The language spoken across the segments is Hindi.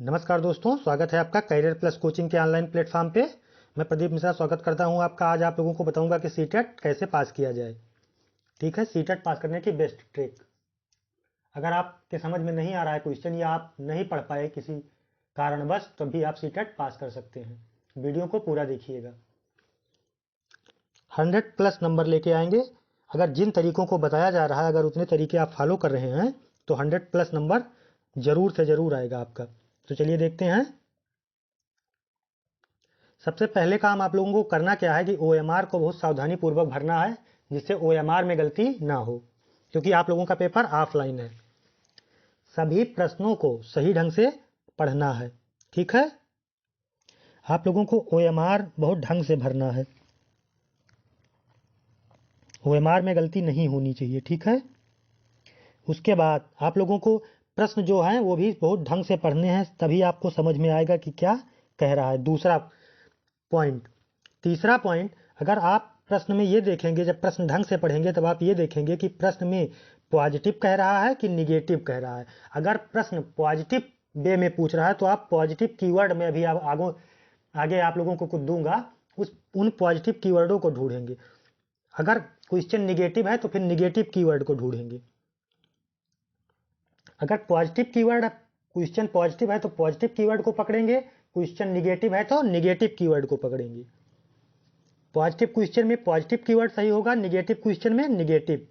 नमस्कार दोस्तों, स्वागत है आपका करियर प्लस कोचिंग के ऑनलाइन प्लेटफॉर्म पे। मैं प्रदीप मिश्रा स्वागत करता हूं आपका। आज आप लोगों को बताऊंगा कि सीटेट कैसे पास किया जाए। ठीक है, सीटेट पास करने की बेस्ट ट्रिक। अगर आपके समझ में नहीं आ रहा है क्वेश्चन या आप नहीं पढ़ पाए किसी कारणवश, तो भी आप सीटेट पास कर सकते हैं। वीडियो को पूरा देखिएगा। 100 प्लस नंबर लेके आएंगे। अगर जिन तरीकों को बताया जा रहा है, अगर उतने तरीके आप फॉलो कर रहे हैं तो 100 प्लस नंबर जरूर से जरूर आएगा आपका। तो चलिए देखते हैं। सबसे पहले काम आप लोगों को करना क्या है कि OMR को बहुत सावधानी पूर्वक भरना है, जिससे OMR में गलती ना हो, क्योंकि आप लोगों का पेपर ऑफलाइन है। सभी प्रश्नों को सही ढंग से पढ़ना है। ठीक है, आप लोगों को OMR बहुत ढंग से भरना है। OMR में गलती नहीं होनी चाहिए। ठीक है, उसके बाद आप लोगों को प्रश्न जो है वो भी बहुत ढंग से पढ़ने हैं, तभी आपको समझ में आएगा कि क्या कह रहा है। दूसरा पॉइंट। तीसरा पॉइंट, अगर आप प्रश्न में ये देखेंगे, जब प्रश्न ढंग से पढ़ेंगे तब आप ये देखेंगे कि प्रश्न में पॉजिटिव कह रहा है कि निगेटिव कह रहा है। अगर प्रश्न पॉजिटिव वे में पूछ रहा है तो आप पॉजिटिव कीवर्ड में भी आगे आप लोगों को कुछ दूंगा, उन पॉजिटिव कीवर्डों को ढूंढेंगे। अगर क्वेश्चन निगेटिव है तो फिर निगेटिव कीवर्ड को ढूंढेंगे। अगर पॉजिटिव कीवर्ड क्वेश्चन पॉजिटिव है तो पॉजिटिव कीवर्ड को पकड़ेंगे, क्वेश्चन निगेटिव है तो निगेटिव कीवर्ड को पकड़ेंगे। पॉजिटिव क्वेश्चन में पॉजिटिव कीवर्ड सही होगा, निगेटिव क्वेश्चन में निगेटिव।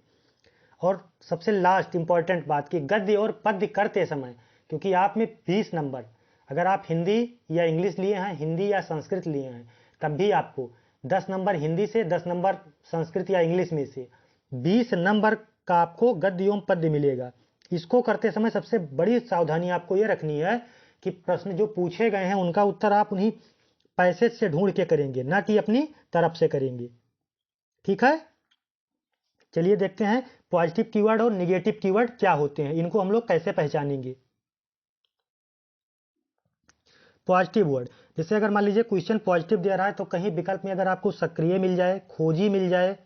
और सबसे लास्ट इंपॉर्टेंट बात कि गद्य और पद्य करते समय, क्योंकि आप में 20 नंबर, अगर आप हिंदी या इंग्लिश लिए हैं, हिंदी या संस्कृत लिए हैं, तब भी आपको 10 नंबर हिंदी से, 10 नंबर संस्कृत या इंग्लिश में से 20 नंबर का आपको गद्य एवं पद्य मिलेगा। इसको करते समय सबसे बड़ी सावधानी आपको यह रखनी है कि प्रश्न जो पूछे गए हैं उनका उत्तर आप उन्हीं पैसेज से ढूंढ के करेंगे, ना कि अपनी तरफ से करेंगे। ठीक है, चलिए देखते हैं पॉजिटिव कीवर्ड और निगेटिव कीवर्ड क्या होते हैं, इनको हम लोग कैसे पहचानेंगे। पॉजिटिव वर्ड, जैसे अगर मान लीजिए क्वेश्चन पॉजिटिव दे रहा है तो कहीं विकल्प में अगर आपको सक्रिय मिल जाए, खोजी मिल जाए,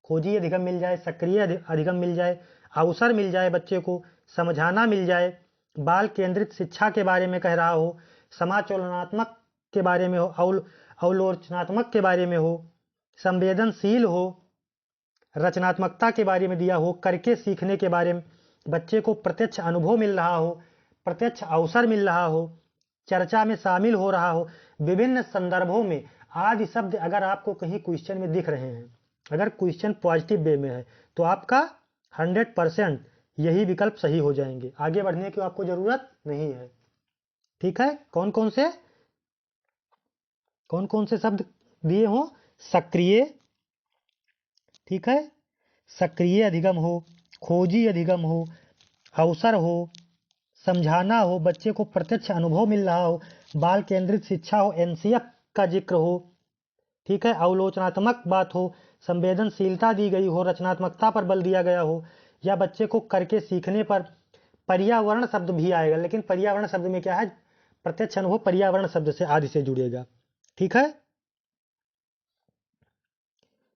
खोजी अधिगम मिल जाए, सक्रिय अधिगम मिल जाए, अवसर मिल जाए, बच्चे को समझाना मिल जाए, बाल केंद्रित शिक्षा के बारे में कह रहा हो, समाचलनात्मक के बारे में हो, अवलोचनात्मक के बारे में हो, संवेदनशील हो, रचनात्मकता के बारे में दिया हो, करके सीखने के बारे में, बच्चे को प्रत्यक्ष अनुभव मिल रहा हो, प्रत्यक्ष अवसर मिल रहा हो, चर्चा में शामिल हो रहा हो, विभिन्न संदर्भों में आदि शब्द अगर आपको कहीं क्वेश्चन में दिख रहे हैं, अगर क्वेश्चन पॉजिटिव वे में है तो आपका 100% यही विकल्प सही हो जाएंगे। आगे बढ़ने की आपको जरूरत नहीं है। ठीक है, कौन कौन से शब्द दिए हो? सक्रिय, ठीक है, सक्रिय अधिगम हो, खोजी अधिगम हो, अवसर हो, समझाना हो, बच्चे को प्रत्यक्ष अनुभव मिल रहा हो, बाल केंद्रित शिक्षा हो, NCF का जिक्र हो, ठीक है, अवलोचनात्मक बात हो, संवेदनशीलता दी गई हो, रचनात्मकता पर बल दिया गया हो, या बच्चे को करके सीखने पर। पर्यावरण शब्द भी आएगा, लेकिन पर्यावरण शब्द में क्या है, प्रत्यक्ष अनुभव पर्यावरण शब्द से आदि से जुड़ेगा। ठीक है,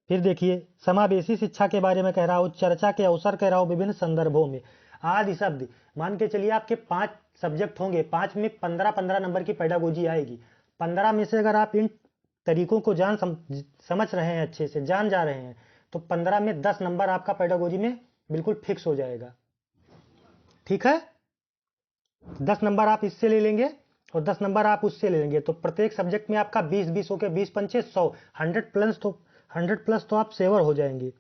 फिर देखिए समावेशी शिक्षा के बारे में कह रहा हो, चर्चा के अवसर कह रहा हो, विभिन्न संदर्भों में आदि शब्द। मान के चलिए आपके 5 सब्जेक्ट होंगे, 5 में 15-15 नंबर की पेडागोजी आएगी। 15 में से अगर आप इन तरीकों को समझ रहे हैं, अच्छे से जान जा रहे हैं, तो 15 में 10 नंबर आपका पेडागोजी में बिल्कुल फिक्स हो जाएगा। ठीक है, 10 नंबर आप इससे ले लेंगे और 10 नंबर आप उससे ले लेंगे, तो प्रत्येक सब्जेक्ट में आपका 20-20 होकर 20 पंचे 100, 100 प्लस तो आप सेवर हो जाएंगे।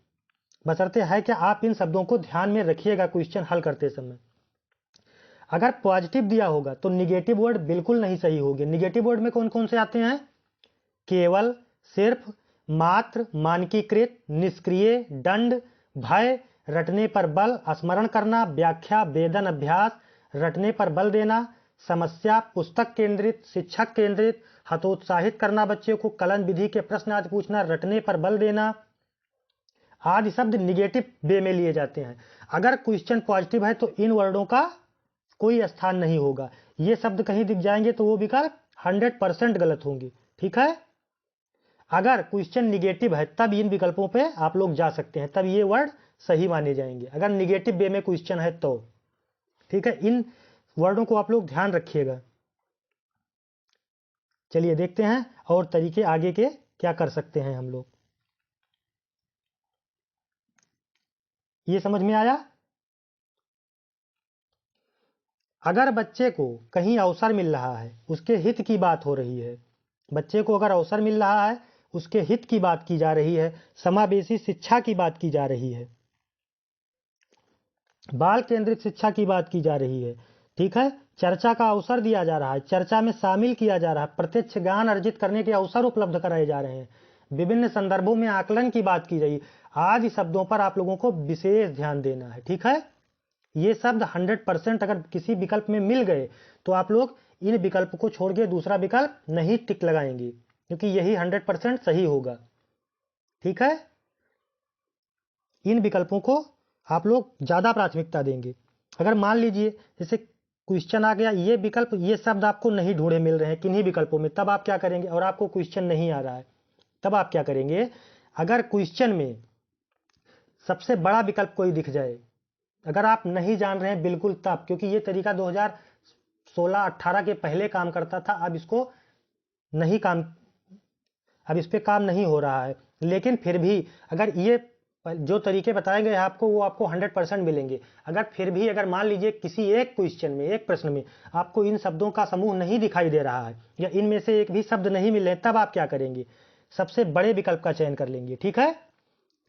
बशर्ते है कि आप इन शब्दों को ध्यान में रखिएगा क्वेश्चन हल करते समय। अगर पॉजिटिव दिया होगा तो निगेटिव वर्ड बिल्कुल नहीं सही होंगे। निगेटिव वर्ड में कौन कौन से आते हैं? केवल, सिर्फ, मात्र, मानकीकृत, निष्क्रिय, दंड, भय, रटने पर बल, स्मरण करना, व्याख्या, वेदन, अभ्यास, रटने पर बल देना, समस्या, पुस्तक केंद्रित, शिक्षक केंद्रित, हतोत्साहित करना बच्चे को, कलन विधि के प्रश्न आदि पूछना, रटने पर बल देना आदि शब्द निगेटिव वे में लिए जाते हैं। अगर क्वेश्चन पॉजिटिव है तो इन वर्डों का कोई स्थान नहीं होगा। ये शब्द कहीं दिख जाएंगे तो वो विकल्प 100% गलत होंगे। ठीक है, अगर क्वेश्चन निगेटिव है तब इन विकल्पों पे आप लोग जा सकते हैं, तब ये वर्ड सही माने जाएंगे, अगर निगेटिव वे में क्वेश्चन है तो। ठीक है, इन वर्डों को आप लोग ध्यान रखिएगा। चलिए देखते हैं और तरीके आगे के क्या कर सकते हैं हम लोग। ये समझ में आया? अगर बच्चे को कहीं अवसर मिल रहा है, उसके हित की बात हो रही है, बच्चे को अगर अवसर मिल रहा है, उसके हित की बात की जा रही है, समावेशी शिक्षा की बात की जा रही है, बाल केंद्रित शिक्षा की बात की जा रही है, ठीक है, चर्चा का अवसर दिया जा रहा है, चर्चा में शामिल किया जा रहा है, प्रत्यक्ष ज्ञान अर्जित करने के अवसर उपलब्ध कराए जा रहे हैं, विभिन्न संदर्भों में आकलन की बात की जाएगी, आदि शब्दों पर आप लोगों को विशेष ध्यान देना है। ठीक है, ये शब्द 100% अगर किसी विकल्प में मिल गए तो आप लोग इन विकल्प को छोड़ के दूसरा विकल्प नहीं टिक लगाएंगे, क्योंकि यही 100% सही होगा। ठीक है, इन विकल्पों को आप लोग ज्यादा प्राथमिकता देंगे। अगर मान लीजिए जैसे क्वेश्चन आ गया, ये विकल्प, ये शब्द आपको नहीं ढूंढे मिल रहे हैं किन्हीं विकल्पों में, तब आप क्या करेंगे? और आपको क्वेश्चन नहीं आ रहा है, तब आप क्या करेंगे? अगर क्वेश्चन में सबसे बड़ा विकल्प कोई दिख जाए, अगर आप नहीं जान रहे हैं बिल्कुल, तब, क्योंकि ये तरीका 2016-18 के पहले काम करता था, अब इसको नहीं काम, अब इस पे काम नहीं हो रहा है, लेकिन फिर भी अगर ये जो तरीके बताए गए आपको, वो आपको 100% मिलेंगे। अगर फिर भी अगर मान लीजिए किसी एक क्वेश्चन में, एक प्रश्न में आपको इन शब्दों का समूह नहीं दिखाई दे रहा है, या इनमें से एक भी शब्द नहीं मिले, तब आप क्या करेंगे? सबसे बड़े विकल्प का चयन कर लेंगे। ठीक है,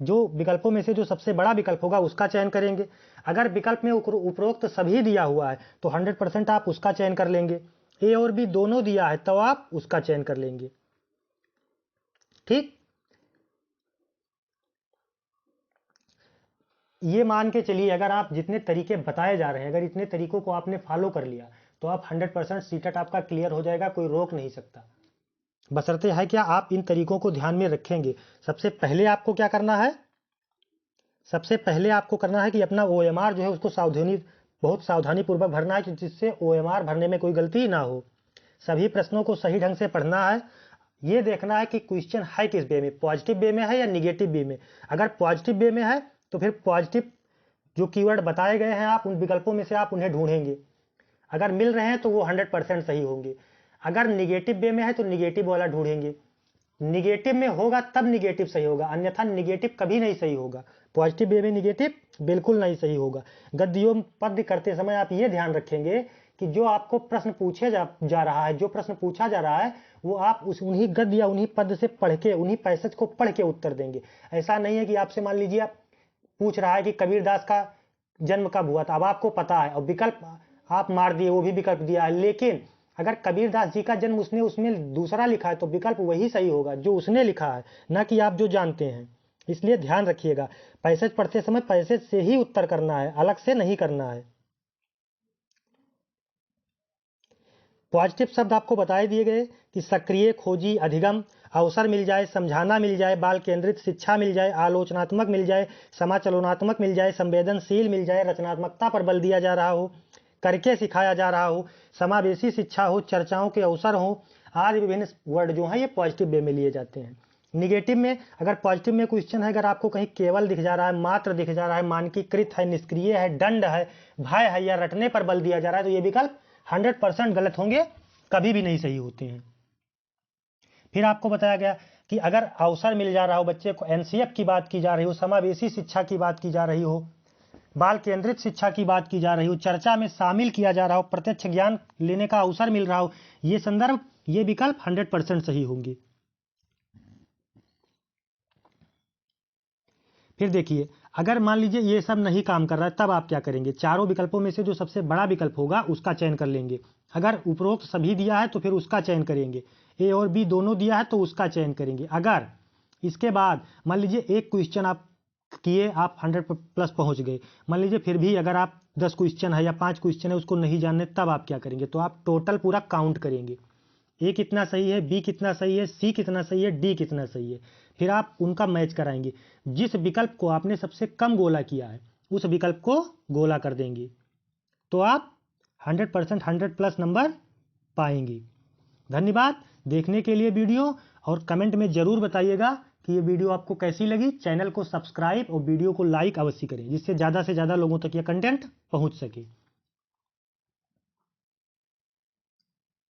जो विकल्पों में से जो सबसे बड़ा विकल्प होगा उसका चयन करेंगे। अगर विकल्प में उपरोक्त सभी दिया हुआ है तो 100% आप उसका चयन कर लेंगे। ए और बी दोनों दिया है तो आप उसका चयन कर लेंगे। ठीक, ये मान के चलिए अगर आप जितने तरीके बताए जा रहे हैं, अगर इतने तरीकों को आपने फॉलो कर लिया तो आप 100% सीटेट आपका क्लियर हो जाएगा, कोई रोक नहीं सकता। बशर्ते है क्या, आप इन तरीकों को ध्यान में रखेंगे। सबसे पहले आपको क्या करना है? सबसे पहले आपको करना है कि अपना OMR जो है उसको बहुत सावधानी पूर्वक भरना है, जिससे OMR भरने में कोई गलती ना हो। सभी प्रश्नों को सही ढंग से पढ़ना है। ये देखना है कि क्वेश्चन है किस वे में, पॉजिटिव वे में है या निगेटिव वे में। अगर पॉजिटिव वे में है तो फिर पॉजिटिव जो कीवर्ड बताए गए हैं, आप उन विकल्पों में से आप उन्हें ढूंढेंगे। अगर मिल रहे हैं तो वो 100% सही होंगे। अगर निगेटिव वे में है तो निगेटिव वाला ढूंढेंगे। निगेटिव में होगा तब निगेटिव सही होगा, अन्यथा निगेटिव कभी नहीं सही होगा। पॉजिटिव वे में निगेटिव बिल्कुल नहीं सही होगा। गद्य पद्य करते समय आप ये ध्यान रखेंगे कि जो आपको प्रश्न पूछे जा रहा है, जो प्रश्न पूछा जा रहा है, वो आप उन्हीं गद्य या उन्हीं पद से पढ़ के, उन्हीं पैसेज को पढ़ के उत्तर देंगे। ऐसा नहीं है कि आपसे मान लीजिए आप पूछ रहा है कि कबीरदास का जन्म कब हुआ था, अब आपको पता है और विकल्प आप मार दिए, वो भी विकल्प दिया है, लेकिन अगर कबीरदास जी का जन्म उसमें दूसरा लिखा है तो विकल्प वही सही होगा जो उसने लिखा है, ना कि आप जो जानते हैं। इसलिए ध्यान रखिएगा, पैसेज पढ़ते समय पैसेज से ही उत्तर करना है, अलग से नहीं करना है। पॉजिटिव शब्द आपको बताए दिए गए कि सक्रिय, खोजी, अधिगम, अवसर मिल जाए, समझाना मिल जाए, बाल केंद्रित शिक्षा मिल जाए, आलोचनात्मक मिल जाए, समाचलनात्मक मिल जाए, संवेदनशील मिल जाए, रचनात्मकता पर बल दिया जा रहा हो, करके सिखाया जा रहा हो, समावेशी शिक्षा हो, चर्चाओं के अवसर हो, आदि विभिन्न वर्ड जो हैं ये पॉजिटिव वे में लिए जाते हैं। निगेटिव में, अगर पॉजिटिव में क्वेश्चन है, अगर आपको कहीं केवल दिख जा रहा है, मात्र दिख जा रहा है, मानकीकृत है, निष्क्रिय है, दंड है, भय है या रटने पर बल दिया जा रहा है, तो ये विकल्प 100% गलत होंगे, कभी भी नहीं सही होते हैं। फिर आपको बताया गया कि अगर अवसर मिल जा रहा हो, बच्चे को NCF की बात की जा रही हो, समावेशी शिक्षा की बात की जा रही हो, बाल केंद्रित शिक्षा की बात की जा रही हो, चर्चा में शामिल किया जा रहा हो, प्रत्यक्ष ज्ञान लेने का अवसर मिल रहा हो, ये संदर्भ, ये विकल्प 100% सही होंगे। फिर देखिए, अगर मान लीजिए ये सब नहीं काम कर रहा है, तब आप क्या करेंगे? चारों विकल्पों में से जो सबसे बड़ा विकल्प होगा उसका चयन कर लेंगे। अगर उपरोक्त सभी दिया है तो फिर उसका चयन करेंगे। ए और बी दोनों दिया है तो उसका चयन करेंगे। अगर इसके बाद मान लीजिए एक क्वेश्चन आप किए, आप 100+ पहुंच गए, मान लीजिए फिर भी अगर आप 10 क्वेश्चन है या 5 क्वेश्चन है उसको नहीं जानने, तब आप क्या करेंगे? तो आप टोटल पूरा काउंट करेंगे, ए कितना सही है, बी कितना सही है, सी कितना सही है, डी कितना सही है, फिर आप उनका मैच कराएंगे। जिस विकल्प को आपने सबसे कम गोला किया है उस विकल्प को गोला कर देंगे, तो आप 100% 100+ नंबर पाएंगे। धन्यवाद देखने के लिए वीडियो, और कमेंट में जरूर बताइएगा कि ये वीडियो आपको कैसी लगी। चैनल को सब्सक्राइब और वीडियो को लाइक अवश्य करें, जिससे ज़्यादा से ज़्यादा लोगों तक ये कंटेंट पहुंच सके।